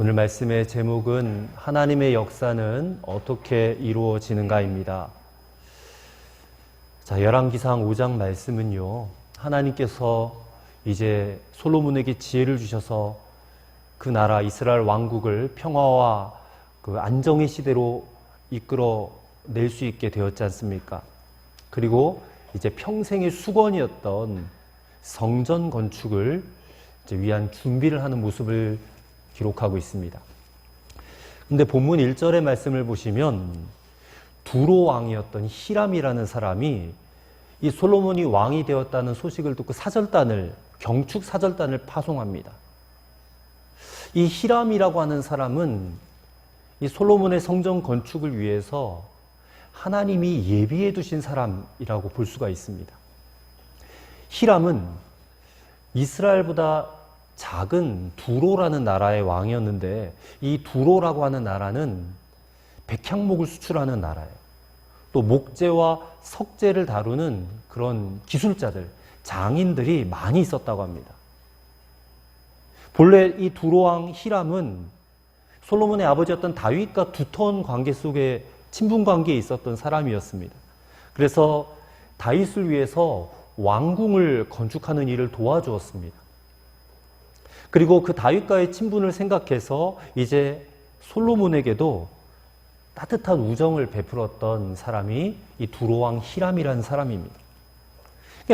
오늘 말씀의 제목은 하나님의 역사는 어떻게 이루어지는가입니다. 자, 열왕기상 5장 말씀은요, 하나님께서 이제 솔로몬에게 지혜를 주셔서 그 나라 이스라엘 왕국을 평화와 그 안정의 시대로 이끌어 낼 수 있게 되었지 않습니까? 그리고 이제 평생의 수건이었던 성전 건축을 이제 위한 준비를 하는 모습을 기록하고 있습니다. 근데 본문 1절의 말씀을 보시면 두로 왕이었던 히람이라는 사람이 이 솔로몬이 왕이 되었다는 소식을 듣고 경축 사절단을 파송합니다. 이 히람이라고 하는 사람은 이 솔로몬의 성전 건축을 위해서 하나님이 예비해 두신 사람이라고 볼 수가 있습니다. 히람은 이스라엘보다 작은 두로라는 나라의 왕이었는데, 이 두로라고 하는 나라는 백향목을 수출하는 나라예요. 또 목재와 석재를 다루는 그런 기술자들, 장인들이 많이 있었다고 합니다. 본래 이 두로왕 히람은 솔로몬의 아버지였던 다윗과 두터운 관계 속에 친분 관계에 있었던 사람이었습니다. 그래서 다윗을 위해서 왕궁을 건축하는 일을 도와주었습니다. 그리고 그 다윗과의 친분을 생각해서 이제 솔로몬에게도 따뜻한 우정을 베풀었던 사람이 이 두로왕 히람이라는 사람입니다.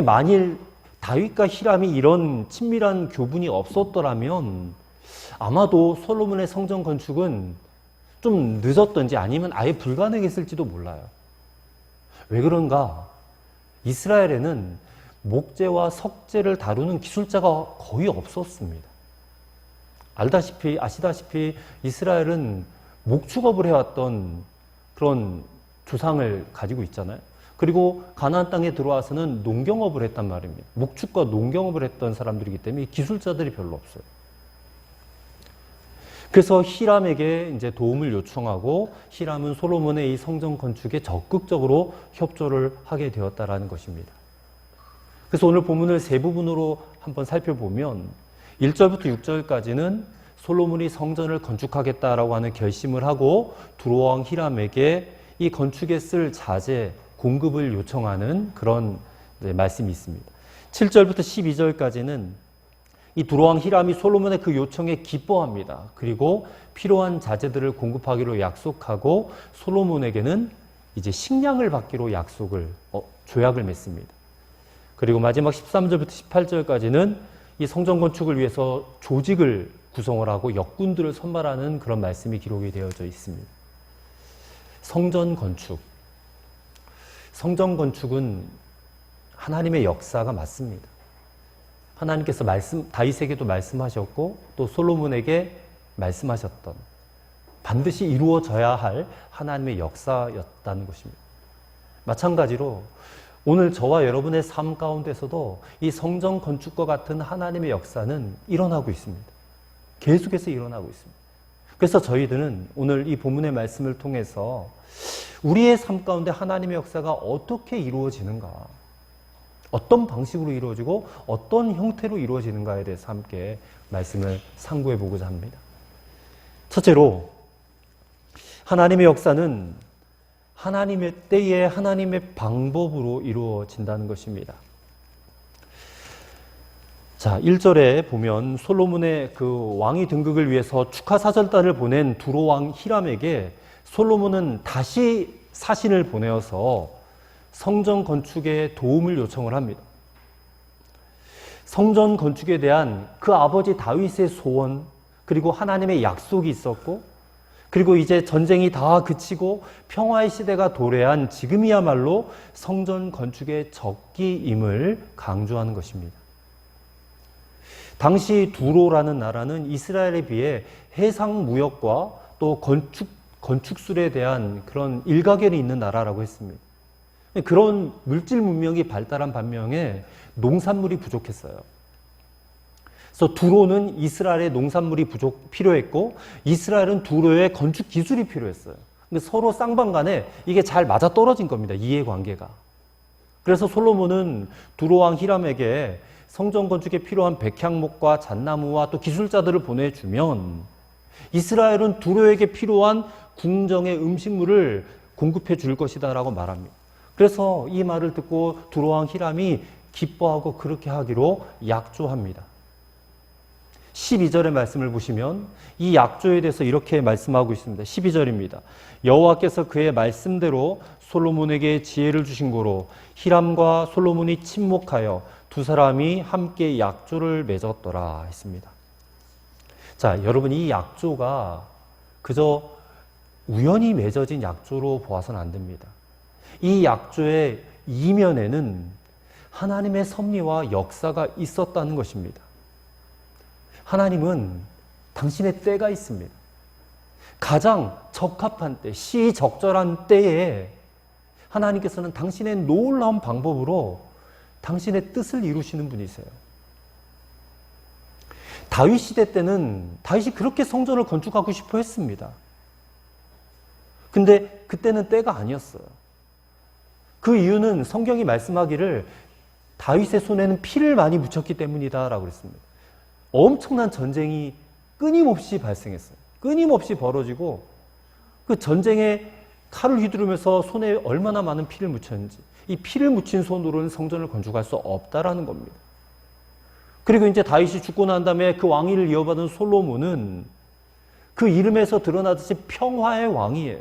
만일 다윗과 히람이 이런 친밀한 교분이 없었더라면 아마도 솔로몬의 성전 건축은 좀 늦었던지 아니면 아예 불가능했을지도 몰라요. 왜 그런가? 이스라엘에는 목재와 석재를 다루는 기술자가 거의 없었습니다. 아시다시피 이스라엘은 목축업을 해왔던 그런 조상을 가지고 있잖아요. 그리고 가나안 땅에 들어와서는 농경업을 했단 말입니다. 목축과 농경업을 했던 사람들이기 때문에 기술자들이 별로 없어요. 그래서 히람에게 이제 도움을 요청하고 히람은 솔로몬의 이 성전 건축에 적극적으로 협조를 하게 되었다라는 것입니다. 그래서 오늘 본문을 세 부분으로 한번 살펴보면 1절부터 6절까지는 솔로몬이 성전을 건축하겠다라고 하는 결심을 하고 두로왕 히람에게 이 건축에 쓸 자재, 공급을 요청하는 그런 말씀이 있습니다. 7절부터 12절까지는 이 두로왕 히람이 솔로몬의 그 요청에 기뻐합니다. 그리고 필요한 자재들을 공급하기로 약속하고 솔로몬에게는 이제 식량을 받기로 조약을 맺습니다. 그리고 마지막 13절부터 18절까지는 이 성전 건축을 위해서 조직을 구성을 하고 역군들을 선발하는 그런 말씀이 기록이 되어져 있습니다. 성전 건축은 하나님의 역사가 맞습니다. 하나님께서 다윗에게도 말씀하셨고 또 솔로몬에게 말씀하셨던 반드시 이루어져야 할 하나님의 역사였다는 것입니다. 마찬가지로 오늘 저와 여러분의 삶 가운데서도 이 성전 건축과 같은 하나님의 역사는 일어나고 있습니다. 계속해서 일어나고 있습니다. 그래서 저희들은 오늘 이 본문의 말씀을 통해서 우리의 삶 가운데 하나님의 역사가 어떻게 이루어지는가, 어떤 방식으로 이루어지고 어떤 형태로 이루어지는가에 대해서 함께 말씀을 상고해 보고자 합니다. 첫째로, 하나님의 역사는 하나님의 때에 하나님의 방법으로 이루어진다는 것입니다. 자, 1절에 보면 솔로몬의 그 왕위 등극을 위해서 축하 사절단을 보낸 두로왕 히람에게 솔로몬은 다시 사신을 보내어서 성전 건축에 도움을 요청을 합니다. 성전 건축에 대한 그 아버지 다윗의 소원, 그리고 하나님의 약속이 있었고, 그리고 이제 전쟁이 다 그치고 평화의 시대가 도래한 지금이야말로 성전 건축의 적기임을 강조하는 것입니다. 당시 두로라는 나라는 이스라엘에 비해 해상 무역과 또 건축술에 대한 그런 일가견이 있는 나라라고 했습니다. 그런 물질 문명이 발달한 반면에 농산물이 부족했어요. 그래서 두로는 이스라엘의 농산물이 필요했고 이스라엘은 두로의 건축 기술이 필요했어요. 근데 서로 쌍방간에 이게 잘 맞아떨어진 겁니다. 이해관계가. 그래서 솔로몬은 두로왕 히람에게 성전 건축에 필요한 백향목과 잣나무와 또 기술자들을 보내주면 이스라엘은 두로에게 필요한 궁정의 음식물을 공급해 줄 것이다라고 말합니다. 그래서 이 말을 듣고 두로 왕 히람이 기뻐하고 그렇게 하기로 약조합니다. 12절의 말씀을 보시면 이 약조에 대해서 이렇게 말씀하고 있습니다. 12절입니다. 여호와께서 그의 말씀대로 솔로몬에게 지혜를 주신 고로 히람과 솔로몬이 친목하여 두 사람이 함께 약조를 맺었더라 했습니다. 자, 여러분, 이 약조가 그저 우연히 맺어진 약조로 보아서는 안 됩니다. 이 약조의 이면에는 하나님의 섭리와 역사가 있었다는 것입니다. 하나님은 당신의 때가 있습니다. 가장 적합한 때, 시적절한 때에 하나님께서는 당신의 놀라운 방법으로 당신의 뜻을 이루시는 분이세요. 다윗 시대 때는 다윗이 그렇게 성전을 건축하고 싶어 했습니다. 근데 그때는 때가 아니었어요. 그 이유는 성경이 말씀하기를 다윗의 손에는 피를 많이 묻혔기 때문이다라고 그랬습니다. 엄청난 전쟁이 끊임없이 발생했어요. 끊임없이 벌어지고 그 전쟁에 칼을 휘두르면서 손에 얼마나 많은 피를 묻혔는지, 이 피를 묻힌 손으로는 성전을 건축할 수 없다라는 겁니다. 그리고 이제 다윗이 죽고 난 다음에 그 왕위를 이어받은 솔로몬은 그 이름에서 드러나듯이 평화의 왕이에요.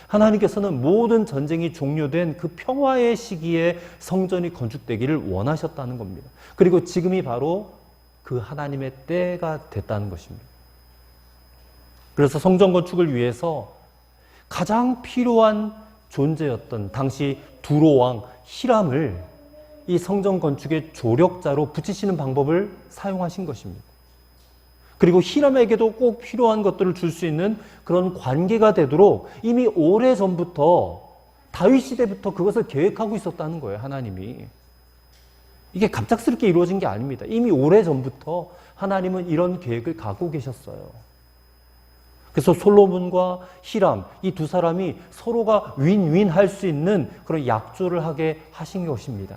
하나님께서는 모든 전쟁이 종료된 그 평화의 시기에 성전이 건축되기를 원하셨다는 겁니다. 그리고 지금이 바로 그 하나님의 때가 됐다는 것입니다. 그래서 성전 건축을 위해서 가장 필요한 존재였던 당시 두로 왕 히람을 이 성전 건축의 조력자로 붙이시는 방법을 사용하신 것입니다. 그리고 히람에게도 꼭 필요한 것들을 줄 수 있는 그런 관계가 되도록 이미 오래전부터 다윗 시대부터 그것을 계획하고 있었다는 거예요, 하나님이. 이게 갑작스럽게 이루어진 게 아닙니다. 이미 오래전부터 하나님은 이런 계획을 갖고 계셨어요. 그래서 솔로몬과 히람, 이 두 사람이 서로가 윈윈 할 수 있는 그런 약조를 하게 하신 것입니다.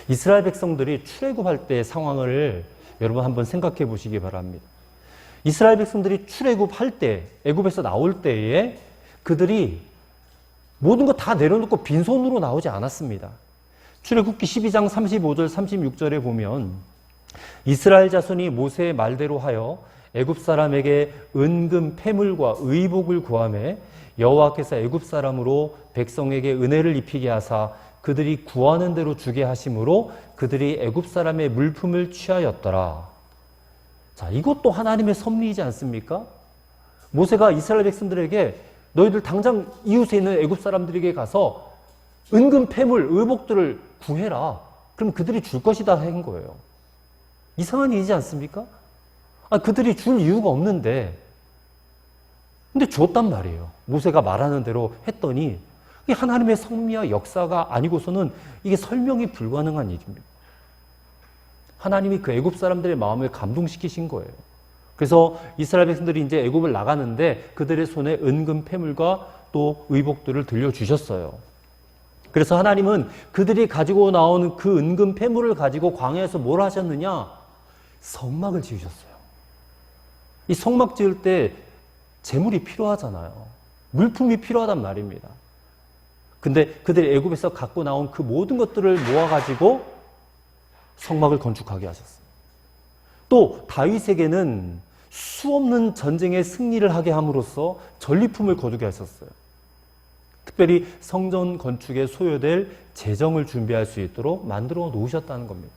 이스라엘 백성들이 출애굽할 때의 상황을 여러분 한번 생각해 보시기 바랍니다. 이스라엘 백성들이 출애굽할 때, 애굽에서 나올 때에 그들이 모든 거 다 내려놓고 빈손으로 나오지 않았습니다. 출애굽기 12장 35절 36절에 보면 이스라엘 자손이 모세의 말대로 하여 애굽 사람에게 은금 패물과 의복을 구하매 여호와께서 애굽 사람으로 백성에게 은혜를 입히게 하사 그들이 구하는 대로 주게 하심으로 그들이 애굽 사람의 물품을 취하였더라. 자, 이것도 하나님의 섭리이지 않습니까? 모세가 이스라엘 백성들에게 너희들 당장 이웃에 있는 애굽 사람들에게 가서 은금 패물, 의복들을 구해라. 그럼 그들이 줄 것이다 한 거예요. 이상한 일이지 않습니까? 그들이 줄 이유가 없는데, 근데 줬단 말이에요. 모세가 말하는 대로 했더니 이게 하나님의 섭리와 역사가 아니고서는 이게 설명이 불가능한 일입니다. 하나님이 그 애굽 사람들의 마음을 감동시키신 거예요. 그래서 이스라엘 백성들이 이제 애굽을 나가는데 그들의 손에 은금 패물과 또 의복들을 들려주셨어요. 그래서 하나님은 그들이 가지고 나오는 그 은금 패물을 가지고 광야에서 뭘 하셨느냐? 성막을 지으셨어요. 이 성막 지을 때 재물이 필요하잖아요. 물품이 필요하단 말입니다. 근데 그들이 애굽에서 갖고 나온 그 모든 것들을 모아가지고 성막을 건축하게 하셨어요. 또 다윗에게는 수없는 전쟁의 승리를 하게 함으로써 전리품을 거두게 하셨어요. 특별히 성전 건축에 소요될 재정을 준비할 수 있도록 만들어 놓으셨다는 겁니다.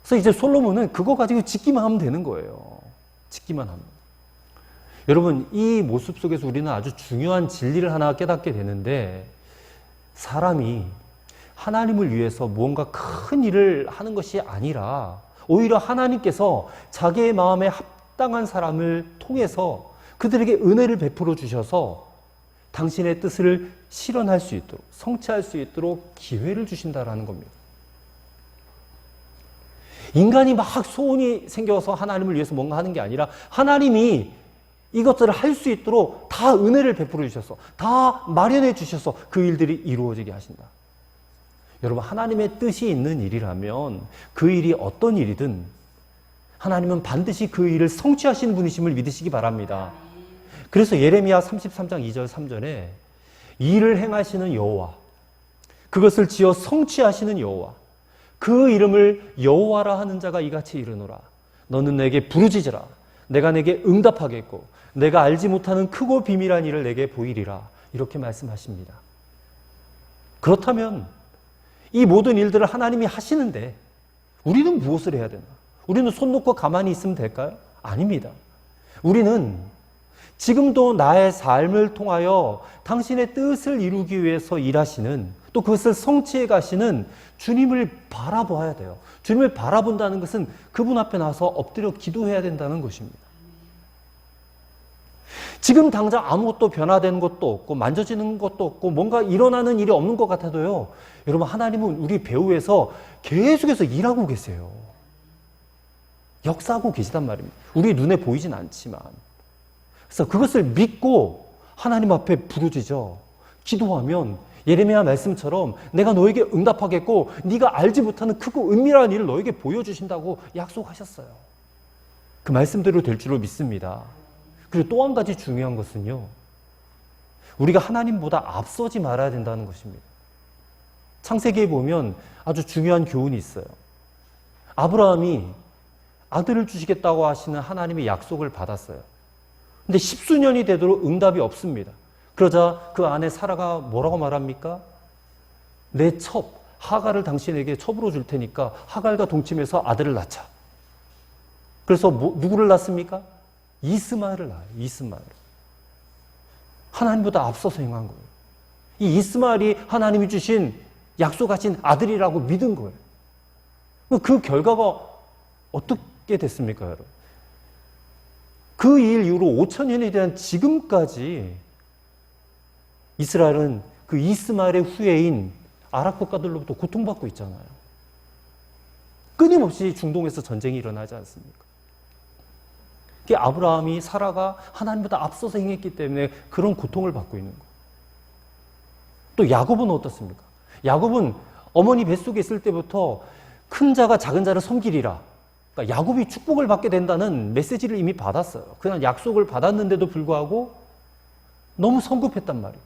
그래서 이제 솔로몬은 그거 가지고 짓기만 하면 되는 거예요. 짓기만 하면. 여러분, 이 모습 속에서 우리는 아주 중요한 진리를 하나 깨닫게 되는데, 사람이 하나님을 위해서 무언가 큰 일을 하는 것이 아니라 오히려 하나님께서 자기의 마음에 합당한 사람을 통해서 그들에게 은혜를 베풀어 주셔서 당신의 뜻을 실현할 수 있도록, 성취할 수 있도록 기회를 주신다라는 겁니다. 인간이 막 소원이 생겨서 하나님을 위해서 뭔가 하는 게 아니라 하나님이 이것들을 할 수 있도록 다 은혜를 베풀어 주셔서, 다 마련해 주셔서 그 일들이 이루어지게 하신다. 여러분, 하나님의 뜻이 있는 일이라면 그 일이 어떤 일이든 하나님은 반드시 그 일을 성취하시는 분이심을 믿으시기 바랍니다. 그래서 예레미야 33장 2절 3절에 일을 행하시는 여호와, 그것을 지어 성취하시는 여호와, 그 이름을 여호와라 하는 자가 이같이 이르노라. 너는 내게 부르짖으라. 내가 내게 응답하겠고 내가 알지 못하는 크고 비밀한 일을 내게 보이리라. 이렇게 말씀하십니다. 그렇다면 이 모든 일들을 하나님이 하시는데 우리는 무엇을 해야 되나? 우리는 손 놓고 가만히 있으면 될까요? 아닙니다. 우리는 지금도 나의 삶을 통하여 당신의 뜻을 이루기 위해서 일하시는, 또 그것을 성취해 가시는 주님을 바라봐야 돼요. 주님을 바라본다는 것은 그분 앞에 나서 엎드려 기도해야 된다는 것입니다. 지금 당장 아무것도 변화되는 것도 없고 만져지는 것도 없고 뭔가 일어나는 일이 없는 것 같아도요, 여러분, 하나님은 우리 배후에서 계속해서 일하고 계세요. 역사하고 계시단 말입니다. 우리 눈에 보이진 않지만. 그래서 그것을 믿고 하나님 앞에 부르짖어 기도하면 예레미야 말씀처럼 내가 너에게 응답하겠고 네가 알지 못하는 크고 은밀한 일을 너에게 보여주신다고 약속하셨어요. 그 말씀대로 될 줄로 믿습니다. 그리고 또 한 가지 중요한 것은요, 우리가 하나님보다 앞서지 말아야 된다는 것입니다. 창세기에 보면 아주 중요한 교훈이 있어요. 아브라함이 아들을 주시겠다고 하시는 하나님의 약속을 받았어요. 근데 10수년이 되도록 응답이 없습니다. 그러자 그 아내 사라가 뭐라고 말합니까? 내 첩 하갈을 당신에게 첩으로 줄 테니까 하갈과 동침해서 아들을 낳자. 그래서 누구를 낳습니까? 이스마엘을 낳아요. 이스마엘. 하나님보다 앞서서 행한 거예요. 이 이스마엘이 하나님이 주신 약속하신 아들이라고 믿은 거예요. 그 결과가 어떻게 됐습니까, 여러분? 그 일 이후로 5,000년에 대한 지금까지 이스라엘은 그 이스마엘의 후예인 아랍 국가들로부터 고통받고 있잖아요. 끊임없이 중동에서 전쟁이 일어나지 않습니까? 아브라함이, 사라가 하나님보다 앞서서 행했기 때문에 그런 고통을 받고 있는 거예요. 또 야곱은 어떻습니까? 야곱은 어머니 뱃속에 있을 때부터 큰 자가 작은 자를 섬기리라. 그러니까 야곱이 축복을 받게 된다는 메시지를 이미 받았어요. 그냥 약속을 받았는데도 불구하고 너무 성급했단 말이에요.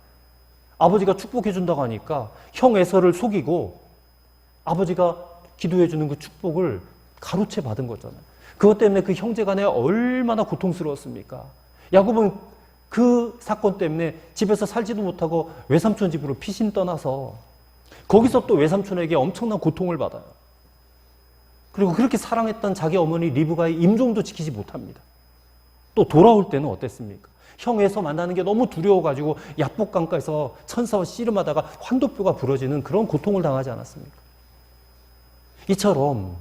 아버지가 축복해 준다고 하니까 형 에서를 속이고 아버지가 기도해 주는 그 축복을 가로채 받은 거잖아요. 그것 때문에 그 형제 간에 얼마나 고통스러웠습니까? 야곱은 그 사건 때문에 집에서 살지도 못하고 외삼촌 집으로 피신 떠나서 거기서 또 외삼촌에게 엄청난 고통을 받아요. 그리고 그렇게 사랑했던 자기 어머니 리브가의 임종도 지키지 못합니다. 또 돌아올 때는 어땠습니까? 형 에서 만나는 게 너무 두려워가지고 야복강가에서 천사와 씨름하다가 환도뼈가 부러지는 그런 고통을 당하지 않았습니까? 이처럼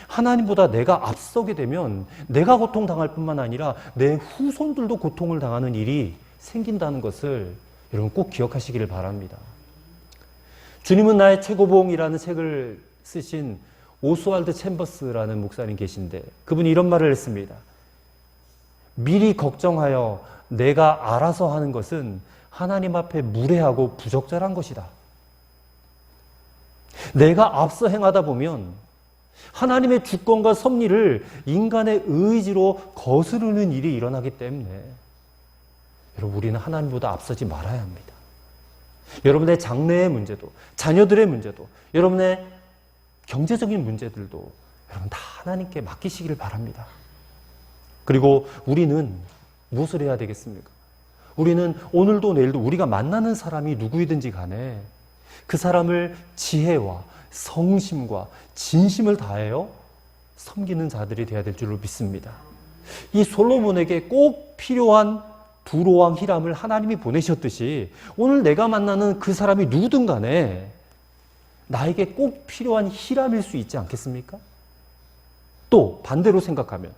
하나님보다 내가 앞서게 되면 내가 고통당할 뿐만 아니라 내 후손들도 고통을 당하는 일이 생긴다는 것을 여러분 꼭 기억하시기를 바랍니다. 주님은 나의 최고봉이라는 책을 쓰신 오스왈드 챔버스라는 목사님 계신데 그분이 이런 말을 했습니다. 미리 걱정하여 내가 알아서 하는 것은 하나님 앞에 무례하고 부적절한 것이다. 내가 앞서 행하다 보면 하나님의 주권과 섭리를 인간의 의지로 거스르는 일이 일어나기 때문에 여러분, 우리는 하나님보다 앞서지 말아야 합니다. 여러분의 장래의 문제도, 자녀들의 문제도, 여러분의 경제적인 문제들도 여러분 다 하나님께 맡기시기를 바랍니다. 그리고 우리는 무엇을 해야 되겠습니까? 우리는 오늘도 내일도 우리가 만나는 사람이 누구이든지 간에 그 사람을 지혜와 성심과 진심을 다하여 섬기는 자들이 되어야 될 줄로 믿습니다. 이 솔로몬에게 꼭 필요한 두로왕 히람을 하나님이 보내셨듯이 오늘 내가 만나는 그 사람이 누구든 간에 나에게 꼭 필요한 히람일 수 있지 않겠습니까? 또 반대로 생각하면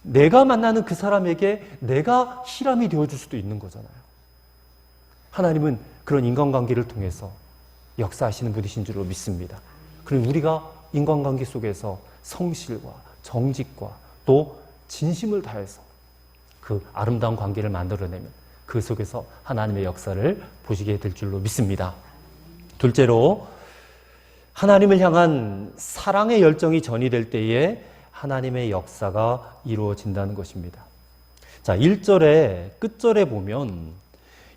내가 만나는 그 사람에게 내가 히람이 되어줄 수도 있는 거잖아요. 하나님은 그런 인간관계를 통해서 역사하시는 분이신 줄로 믿습니다. 그리고 우리가 인간관계 속에서 성실과 정직과 또 진심을 다해서 그 아름다운 관계를 만들어내면 그 속에서 하나님의 역사를 보시게 될 줄로 믿습니다. 둘째로, 하나님을 향한 사랑의 열정이 전이될 때에 하나님의 역사가 이루어진다는 것입니다. 자, 1절의 끝절에 보면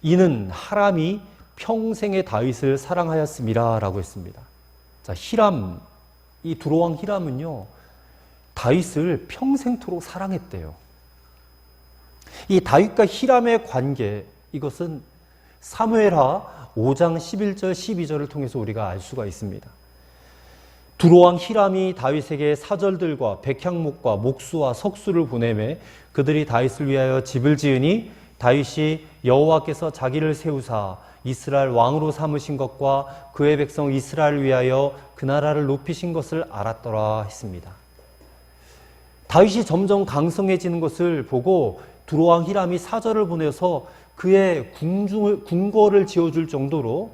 이는 하람이 평생에 다윗을 사랑하였음이라 라고 했습니다. 자, 히람, 이 두로왕 히람은요, 다윗을 평생토록 사랑했대요. 이 다윗과 히람의 관계, 이것은 사무엘하 5장 11절 12절을 통해서 우리가 알 수가 있습니다. 두로왕 히람이 다윗에게 사절들과 백향목과 목수와 석수를 보내매 그들이 다윗을 위하여 집을 지으니 다윗이 여호와께서 자기를 세우사 이스라엘 왕으로 삼으신 것과 그의 백성 이스라엘을 위하여 그 나라를 높이신 것을 알았더라 했습니다. 다윗이 점점 강성해지는 것을 보고 두로왕 히람이 사절을 보내서 그의 궁궐을 지어줄 정도로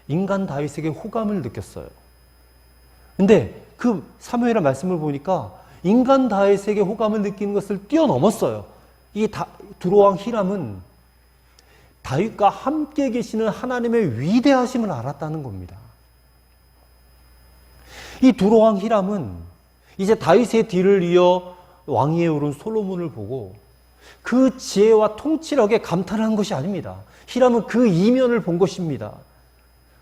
인간 다윗에게 호감을 느꼈어요. 근데 그 사무엘의 말씀을 보니까 인간 다윗에게 호감을 느끼는 것을 뛰어넘었어요. 이 두로왕 히람은 다윗과 함께 계시는 하나님의 위대하심을 알았다는 겁니다. 이 두로왕 히람은 이제 다윗의 뒤를 이어 왕위에 오른 솔로몬을 보고 그 지혜와 통치력에 감탄한 것이 아닙니다. 히람은 그 이면을 본 것입니다.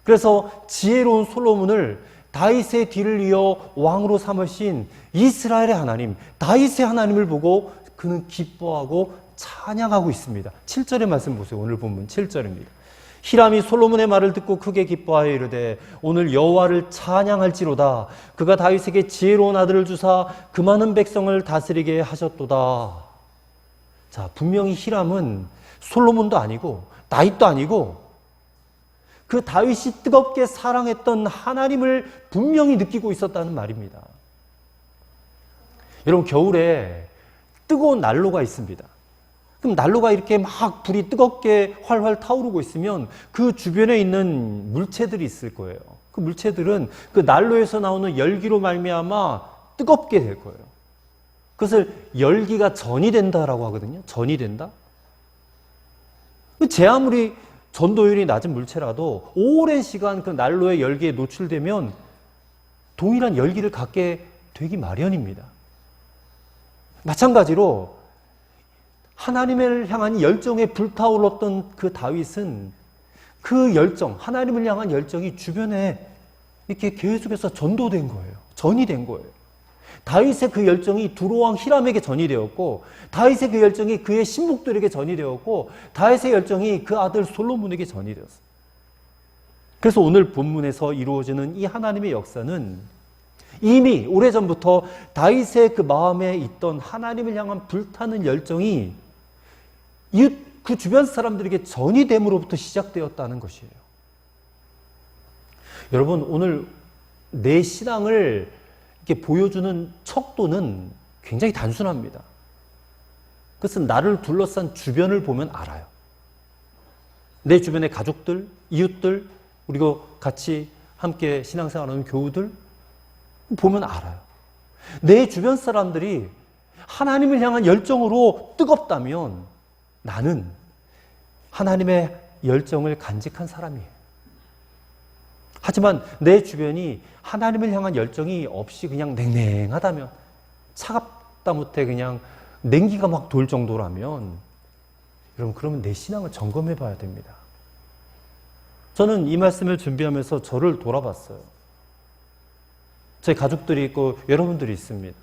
그래서 지혜로운 솔로몬을 다윗의 뒤를 이어 왕으로 삼으신 이스라엘의 하나님, 다윗의 하나님을 보고 그는 기뻐하고 찬양하고 있습니다. 7절의 말씀 보세요. 오늘 본문 7절입니다. 히람이 솔로몬의 말을 듣고 크게 기뻐하여 이르되 오늘 여호와를 찬양할지로다. 그가 다윗에게 지혜로운 아들을 주사 그 많은 백성을 다스리게 하셨도다. 자, 분명히 히람은 솔로몬도 아니고 다윗도 아니고 그 다윗이 뜨겁게 사랑했던 하나님을 분명히 느끼고 있었다는 말입니다. 여러분, 겨울에 뜨거운 난로가 있습니다. 그럼 난로가 이렇게 막 불이 뜨겁게 활활 타오르고 있으면 그 주변에 있는 물체들이 있을 거예요. 그 물체들은 그 난로에서 나오는 열기로 말미암아 뜨겁게 될 거예요. 그것을 열기가 전이 된다라고 하거든요. 전이 된다. 제 아무리 전도율이 낮은 물체라도 오랜 시간 그 난로의 열기에 노출되면 동일한 열기를 갖게 되기 마련입니다. 마찬가지로 하나님을 향한 열정에 불타올랐던 그 다윗은 그 열정, 하나님을 향한 열정이 주변에 이렇게 계속해서 전도된 거예요. 전이 된 거예요. 다윗의 그 열정이 두로왕 히람에게 전이 되었고, 다윗의 그 열정이 그의 신복들에게 전이 되었고, 다윗의 열정이 그 아들 솔로몬에게 전이 되었어요. 그래서 오늘 본문에서 이루어지는 이 하나님의 역사는 이미 오래전부터 다윗의 그 마음에 있던 하나님을 향한 불타는 열정이 그 주변 사람들에게 전이 됨으로부터 시작되었다는 것이에요. 여러분, 오늘 내 신앙을 이렇게 보여주는 척도는 굉장히 단순합니다. 그것은 나를 둘러싼 주변을 보면 알아요. 내 주변의 가족들, 이웃들, 그리고 같이 함께 신앙생활하는 교우들 보면 알아요. 내 주변 사람들이 하나님을 향한 열정으로 뜨겁다면 나는 하나님의 열정을 간직한 사람이에요. 하지만 내 주변이 하나님을 향한 열정이 없이 그냥 냉랭하다면, 차갑다 못해 그냥 냉기가 막 돌 정도라면, 여러분, 그러면 내 신앙을 점검해 봐야 됩니다. 저는 이 말씀을 준비하면서 저를 돌아봤어요. 제 가족들이 있고 여러분들이 있습니다.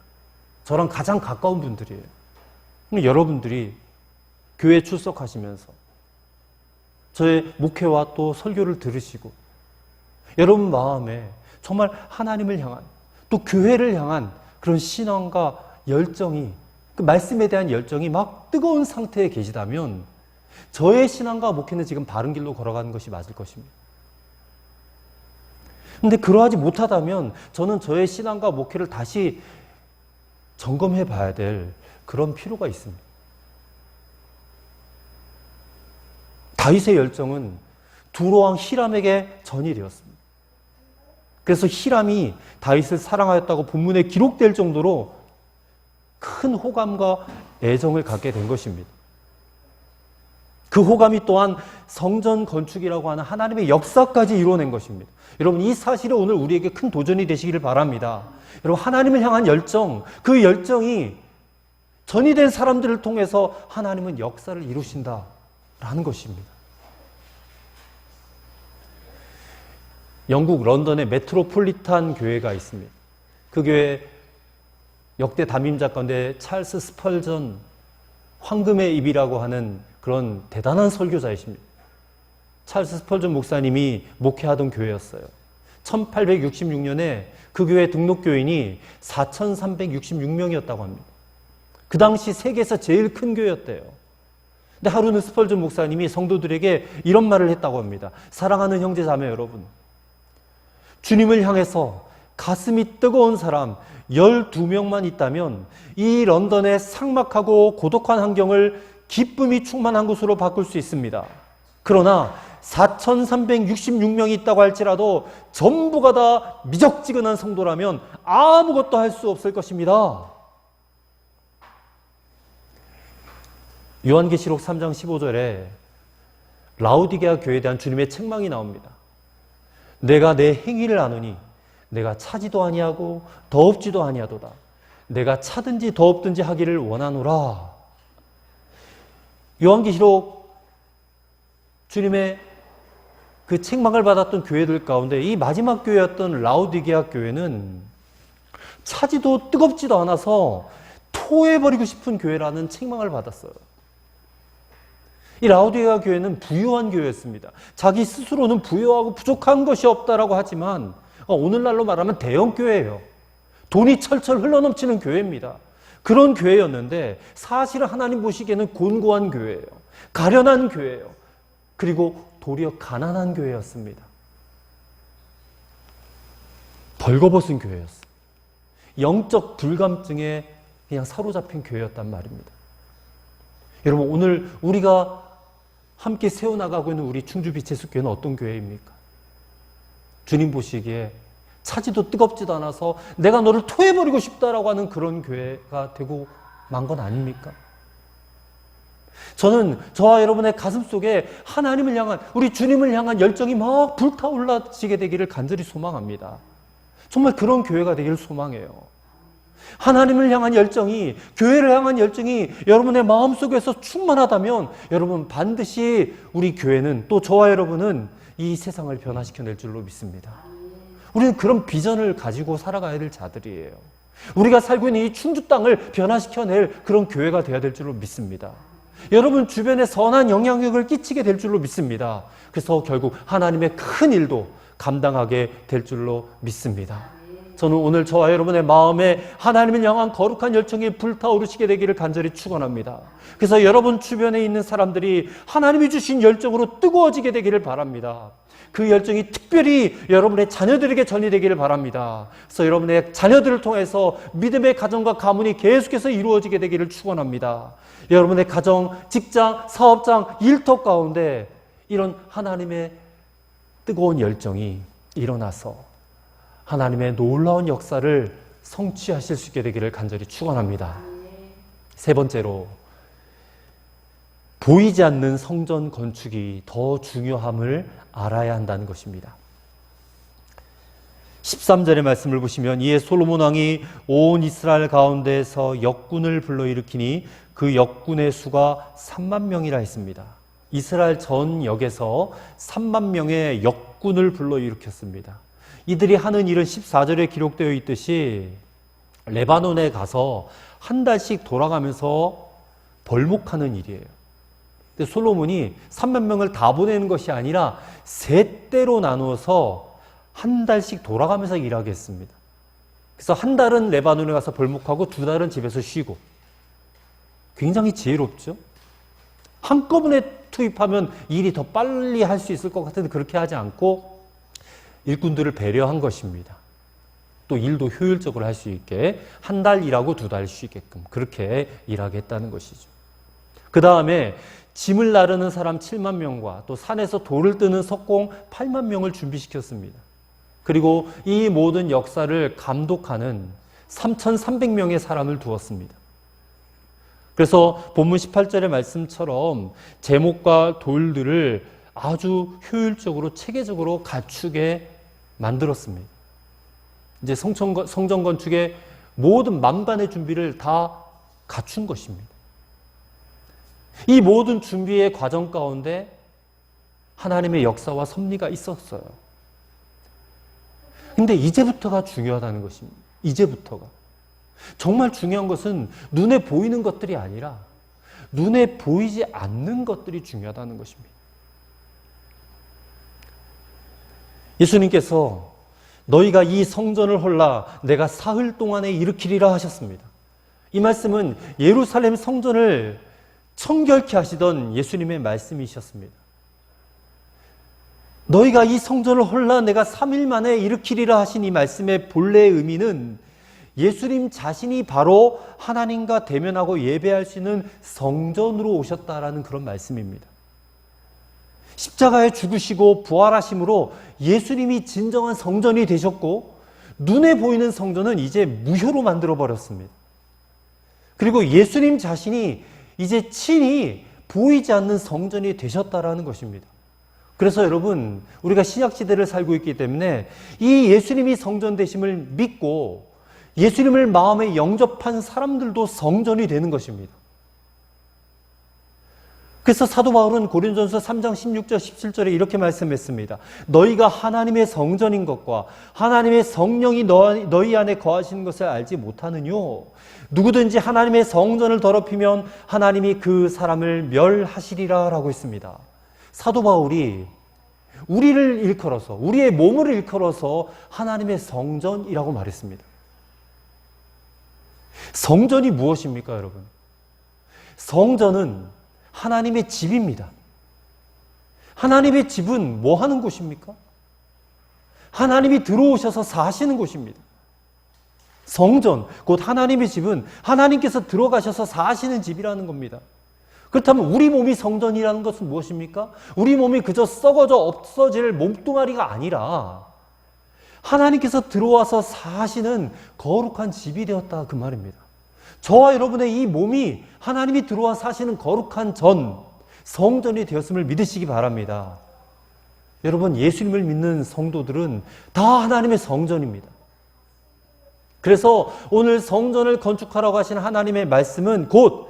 저랑 가장 가까운 분들이에요. 여러분들이 교회에 출석하시면서 저의 목회와 또 설교를 들으시고 여러분 마음에 정말 하나님을 향한, 또 교회를 향한 그런 신앙과 열정이, 그 말씀에 대한 열정이 막 뜨거운 상태에 계시다면 저의 신앙과 목회는 지금 바른 길로 걸어가는 것이 맞을 것입니다. 근데 그러하지 못하다면 저는 저의 신앙과 목회를 다시 점검해 봐야 될 그런 필요가 있습니다. 다윗의 열정은 두로왕 히람에게 전이 되었습니다. 그래서 히람이 다윗을 사랑하였다고 본문에 기록될 정도로 큰 호감과 애정을 갖게 된 것입니다. 그 호감이 또한 성전 건축이라고 하는 하나님의 역사까지 이루어낸 것입니다. 여러분, 이 사실이 오늘 우리에게 큰 도전이 되시기를 바랍니다. 여러분, 하나님을 향한 열정, 그 열정이 전이된 사람들을 통해서 하나님은 역사를 이루신다라는 것입니다. 영국 런던의 메트로폴리탄 교회가 있습니다. 그 교회 역대 담임자 가운데 찰스 스펄전, 황금의 입이라고 하는 그런 대단한 설교자이십니다. 찰스 스펄전 목사님이 목회하던 교회였어요. 1866년에 그 교회 등록교인이 4,366명이었다고 합니다. 그 당시 세계에서 제일 큰 교회였대요. 근데 하루는 스펄전 목사님이 성도들에게 이런 말을 했다고 합니다. 사랑하는 형제 자매 여러분, 주님을 향해서 가슴이 뜨거운 사람 12명만 있다면 이 런던의 삭막하고 고독한 환경을 기쁨이 충만한 곳으로 바꿀 수 있습니다. 그러나 4,366명이 있다고 할지라도 전부가 다 미적지근한 성도라면 아무것도 할 수 없을 것입니다. 요한계시록 3장 15절에 라오디게아 교회에 대한 주님의 책망이 나옵니다. 내가 내 행위를 아노니 내가 차지도 아니하고 더웁지도 아니하도다. 내가 차든지 더웁든지 하기를 원하노라. 요한계시록 주님의 그 책망을 받았던 교회들 가운데 이 마지막 교회였던 라오디게아 교회는 차지도 뜨겁지도 않아서 토해버리고 싶은 교회라는 책망을 받았어요. 이 라오디게아 교회는 부유한 교회였습니다. 자기 스스로는 부유하고 부족한 것이 없다라고 하지만 오늘날로 말하면 대형 교회예요. 돈이 철철 흘러넘치는 교회입니다. 그런 교회였는데 사실은 하나님 보시기에는 곤고한 교회예요. 가련한 교회예요. 그리고 도리어 가난한 교회였습니다. 벌거벗은 교회였어요. 영적 불감증에 그냥 사로잡힌 교회였단 말입니다. 여러분, 오늘 우리가 함께 세워나가고 있는 우리 충주 빛의 숲교회는 어떤 교회입니까? 주님 보시기에 차지도 뜨겁지도 않아서 내가 너를 토해버리고 싶다라고 하는 그런 교회가 되고 만 건 아닙니까? 저는 저와 여러분의 가슴 속에 하나님을 향한, 우리 주님을 향한 열정이 막 불타올라지게 되기를 간절히 소망합니다. 정말 그런 교회가 되기를 소망해요. 하나님을 향한 열정이, 교회를 향한 열정이 여러분의 마음속에서 충만하다면 여러분 반드시 우리 교회는, 또 저와 여러분은 이 세상을 변화시켜낼 줄로 믿습니다. 우리는 그런 비전을 가지고 살아가야 될 자들이에요. 우리가 살고 있는 이 충주 땅을 변화시켜낼 그런 교회가 되어야 될 줄로 믿습니다. 여러분 주변에 선한 영향력을 끼치게 될 줄로 믿습니다. 그래서 결국 하나님의 큰 일도 감당하게 될 줄로 믿습니다. 저는 오늘 저와 여러분의 마음에 하나님을 향한 거룩한 열정이 불타오르시게 되기를 간절히 축원합니다. 그래서 여러분 주변에 있는 사람들이 하나님이 주신 열정으로 뜨거워지게 되기를 바랍니다. 그 열정이 특별히 여러분의 자녀들에게 전이되기를 바랍니다. 그래서 여러분의 자녀들을 통해서 믿음의 가정과 가문이 계속해서 이루어지게 되기를 축원합니다. 여러분의 가정, 직장, 사업장, 일터 가운데 이런 하나님의 뜨거운 열정이 일어나서 하나님의 놀라운 역사를 성취하실 수 있게 되기를 간절히 축원합니다. 세 번째로, 보이지 않는 성전 건축이 더 중요함을 알아야 한다는 것입니다. 13절의 말씀을 보시면 이에 솔로몬 왕이 온 이스라엘 가운데에서 역군을 불러일으키니 그 역군의 수가 3만 명이라 했습니다. 이스라엘 전 역에서 3만 명의 역군을 불러일으켰습니다. 이들이 하는 일은 14절에 기록되어 있듯이 레바논에 가서 한 달씩 돌아가면서 벌목하는 일이에요. 근데 솔로몬이 3만 명을 다 보내는 것이 아니라 세 대로 나누어서 한 달씩 돌아가면서 일하게 했습니다. 그래서 한 달은 레바논에 가서 벌목하고 두 달은 집에서 쉬고. 굉장히 지혜롭죠? 한꺼번에 투입하면 일이 더 빨리 할 수 있을 것 같은데 그렇게 하지 않고 일꾼들을 배려한 것입니다. 또 일도 효율적으로 할 수 있게 한 달 일하고 두 달 쉬게끔 그렇게 일하게 했다는 것이죠. 그 다음에 짐을 나르는 사람 7만 명과 또 산에서 돌을 뜨는 석공 8만 명을 준비시켰습니다. 그리고 이 모든 역사를 감독하는 3,300명의 사람을 두었습니다. 그래서 본문 18절의 말씀처럼 제목과 돌들을 아주 효율적으로 체계적으로 갖추게 만들었습니다. 이제 성전 건축의 모든 만반의 준비를 다 갖춘 것입니다. 이 모든 준비의 과정 가운데 하나님의 역사와 섭리가 있었어요. 근데 이제부터가 중요하다는 것입니다. 이제부터가. 정말 중요한 것은 눈에 보이는 것들이 아니라 눈에 보이지 않는 것들이 중요하다는 것입니다. 예수님께서 너희가 이 성전을 헐라 내가 사흘 동안에 일으키리라 하셨습니다. 이 말씀은 예루살렘 성전을 청결케 하시던 예수님의 말씀이셨습니다. 너희가 이 성전을 헐라 내가 3일 만에 일으키리라 하신 이 말씀의 본래의 의미는 예수님 자신이 바로 하나님과 대면하고 예배할 수 있는 성전으로 오셨다라는 그런 말씀입니다. 십자가에 죽으시고 부활하심으로 예수님이 진정한 성전이 되셨고 눈에 보이는 성전은 이제 무효로 만들어버렸습니다. 그리고 예수님 자신이 이제 친히 보이지 않는 성전이 되셨다라는 것입니다. 그래서 여러분, 우리가 신약시대를 살고 있기 때문에 이 예수님이 성전 되심을 믿고 예수님을 마음에 영접한 사람들도 성전이 되는 것입니다. 그래서 사도 바울은 고린도전서 3장 16절 17절에 이렇게 말씀했습니다. 너희가 하나님의 성전인 것과 하나님의 성령이 너희 안에 거하시는 것을 알지 못하느뇨. 누구든지 하나님의 성전을 더럽히면 하나님이 그 사람을 멸하시리라 라고 했습니다. 사도 바울이 우리를 일컬어서, 우리의 몸을 일컬어서 하나님의 성전이라고 말했습니다. 성전이 무엇입니까, 여러분? 성전은 하나님의 집입니다. 하나님의 집은 뭐 하는 곳입니까? 하나님이 들어오셔서 사시는 곳입니다. 성전, 곧 하나님의 집은 하나님께서 들어가셔서 사시는 집이라는 겁니다. 그렇다면 우리 몸이 성전이라는 것은 무엇입니까? 우리 몸이 그저 썩어져 없어질 몸뚱아리가 아니라 하나님께서 들어와서 사시는 거룩한 집이 되었다 그 말입니다. 저와 여러분의 이 몸이 하나님이 들어와 사시는 거룩한 성전이 되었음을 믿으시기 바랍니다. 여러분, 예수님을 믿는 성도들은 다 하나님의 성전입니다. 그래서 오늘 성전을 건축하라고 하신 하나님의 말씀은 곧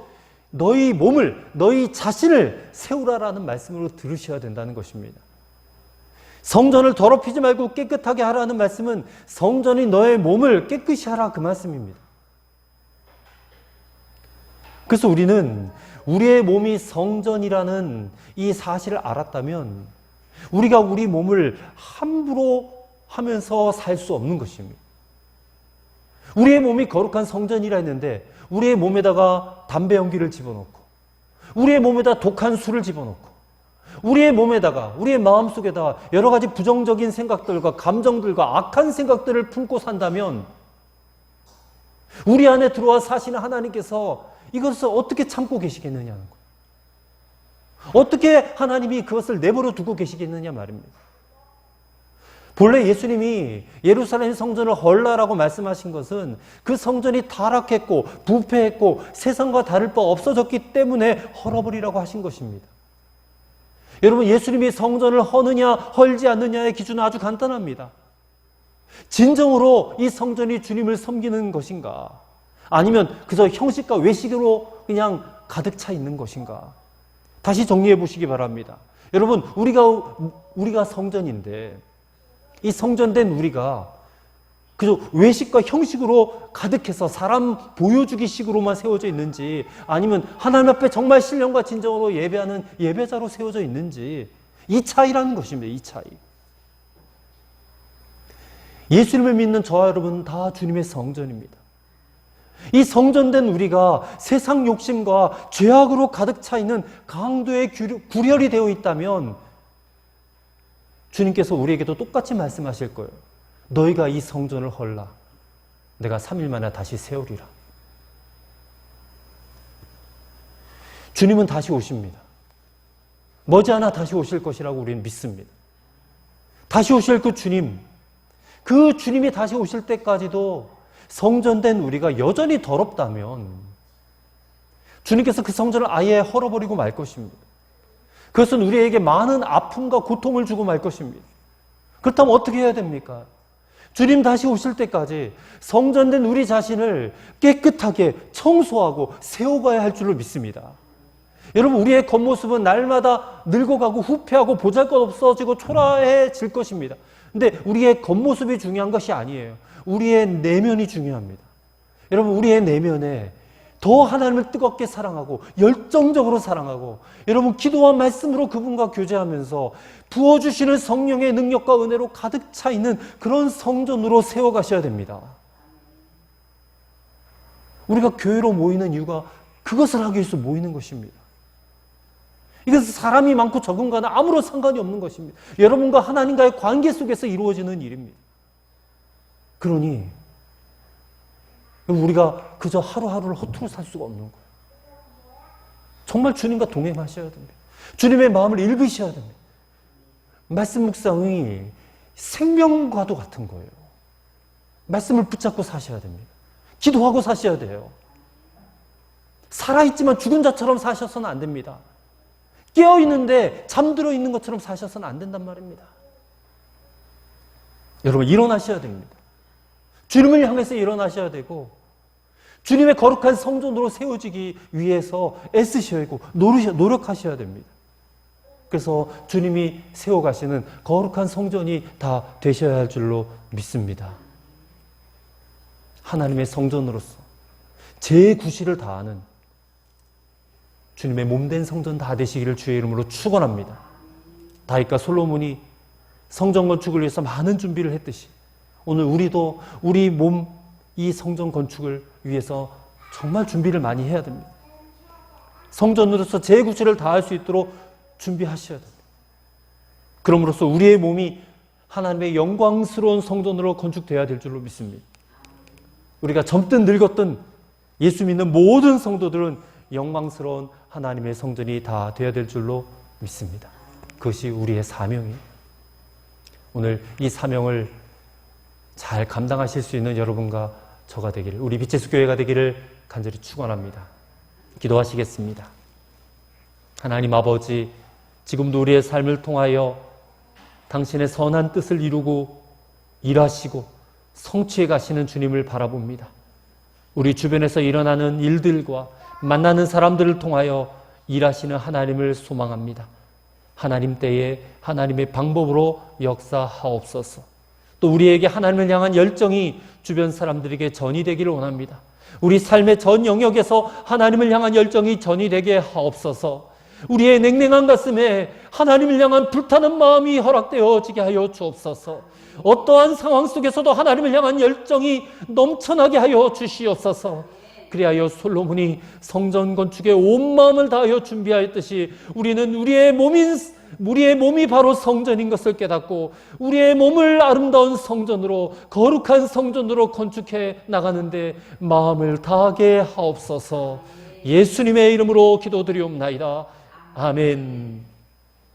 너희 몸을, 너희 자신을 세우라라는 말씀으로 들으셔야 된다는 것입니다. 성전을 더럽히지 말고 깨끗하게 하라는 말씀은 성전이 너의 몸을 깨끗이 하라 그 말씀입니다. 그래서 우리는 우리의 몸이 성전이라는 이 사실을 알았다면 우리가 우리 몸을 함부로 하면서 살 수 없는 것입니다. 우리의 몸이 거룩한 성전이라 했는데 우리의 몸에다가 담배 연기를 집어넣고 우리의 몸에다 독한 술을 집어넣고 우리의 몸에다가 우리의 마음속에다가 여러 가지 부정적인 생각들과 감정들과 악한 생각들을 품고 산다면 우리 안에 들어와 사시는 하나님께서 이것을 어떻게 참고 계시겠느냐는 거예요. 어떻게 하나님이 그것을 내버려 두고 계시겠느냐 말입니다. 본래 예수님이 예루살렘 성전을 헐라라고 말씀하신 것은 그 성전이 타락했고 부패했고 세상과 다를 바 없어졌기 때문에 헐어버리라고 하신 것입니다. 여러분, 예수님이 성전을 허느냐 헐지 않느냐의 기준은 아주 간단합니다. 진정으로 이 성전이 주님을 섬기는 것인가, 아니면 그저 형식과 외식으로 그냥 가득 차 있는 것인가. 다시 정리해 보시기 바랍니다. 여러분, 우리가 성전인데 이 성전된 우리가 그저 외식과 형식으로 가득해서 사람 보여주기식으로만 세워져 있는지, 아니면 하나님 앞에 정말 신령과 진정으로 예배하는 예배자로 세워져 있는지, 이 차이라는 것입니다. 이 차이. 예수님을 믿는 저와 여러분은 다 주님의 성전입니다. 이 성전된 우리가 세상 욕심과 죄악으로 가득 차 있는 강도의 구렬이 되어 있다면 주님께서 우리에게도 똑같이 말씀하실 거예요. 너희가 이 성전을 헐라. 내가 3일 만에 다시 세우리라. 주님은 다시 오십니다. 머지않아 다시 오실 것이라고 우리는 믿습니다. 다시 오실 그 주님이 다시 오실 때까지도 성전된 우리가 여전히 더럽다면, 주님께서 그 성전을 아예 헐어버리고 말 것입니다. 그것은 우리에게 많은 아픔과 고통을 주고 말 것입니다. 그렇다면 어떻게 해야 됩니까? 주님 다시 오실 때까지 성전된 우리 자신을 깨끗하게 청소하고 세워가야 할 줄로 믿습니다. 여러분, 우리의 겉모습은 날마다 늙어가고 후패하고 보잘것없어지고 초라해질 것입니다. 근데 우리의 겉모습이 중요한 것이 아니에요. 우리의 내면이 중요합니다. 여러분, 우리의 내면에 더 하나님을 뜨겁게 사랑하고 열정적으로 사랑하고 여러분, 기도와 말씀으로 그분과 교제하면서 부어주시는 성령의 능력과 은혜로 가득 차 있는 그런 성전으로 세워가셔야 됩니다. 우리가 교회로 모이는 이유가 그것을 하기 위해서 모이는 것입니다. 이것은 사람이 많고 적은가는 아무런 상관이 없는 것입니다. 여러분과 하나님과의 관계 속에서 이루어지는 일입니다. 그러니 우리가 그저 하루하루를 허투루 살 수가 없는 거예요. 정말 주님과 동행하셔야 됩니다. 주님의 마음을 읽으셔야 됩니다. 말씀 묵상이 생명과도 같은 거예요. 말씀을 붙잡고 사셔야 됩니다. 기도하고 사셔야 돼요. 살아있지만 죽은 자처럼 사셔서는 안 됩니다. 깨어있는데 잠들어 있는 것처럼 사셔서는 안 된단 말입니다. 여러분, 일어나셔야 됩니다. 주님을 향해서 일어나셔야 되고 주님의 거룩한 성전으로 세워지기 위해서 애쓰셔야 하고 노력하셔야 됩니다. 그래서 주님이 세워가시는 거룩한 성전이 다 되셔야 할 줄로 믿습니다. 하나님의 성전으로서 제 구실을 다하는 주님의 몸된 성전 다 되시기를 주의 이름으로 축원합니다. 다윗과 솔로몬이 성전 건축을 위해서 많은 준비를 했듯이 오늘 우리도 우리 몸 이 성전 건축을 위해서 정말 준비를 많이 해야 됩니다. 성전으로서 제 구실을 다할 수 있도록 준비하셔야 됩니다. 그럼으로써 우리의 몸이 하나님의 영광스러운 성전으로 건축되어야 될 줄로 믿습니다. 우리가 젊든 늙었든 예수 믿는 모든 성도들은 영광스러운 하나님의 성전이 다 되어야 될 줄로 믿습니다. 그것이 우리의 사명이에요. 오늘 이 사명을 잘 감당하실 수 있는 여러분과 저가 되기를, 우리 빛의 숲교회가 되기를 간절히 축원합니다. 기도하시겠습니다. 하나님 아버지, 지금도 우리의 삶을 통하여 당신의 선한 뜻을 이루고 일하시고 성취해 가시는 주님을 바라봅니다. 우리 주변에서 일어나는 일들과 만나는 사람들을 통하여 일하시는 하나님을 소망합니다. 하나님 때에 하나님의 방법으로 역사하옵소서. 또 우리에게 하나님을 향한 열정이 주변 사람들에게 전이 되기를 원합니다. 우리 삶의 전 영역에서 하나님을 향한 열정이 전이 되게 하옵소서. 우리의 냉랭한 가슴에 하나님을 향한 불타는 마음이 허락되어지게 하여 주옵소서. 어떠한 상황 속에서도 하나님을 향한 열정이 넘쳐나게 하여 주시옵소서. 그리하여 솔로몬이 성전 건축에 온 마음을 다하여 준비하였듯이 우리는 우리의 몸이 바로 성전인 것을 깨닫고 우리의 몸을 아름다운 성전으로, 거룩한 성전으로 건축해 나가는데 마음을 다하게 하옵소서. 예수님의 이름으로 기도드리옵나이다. 아멘.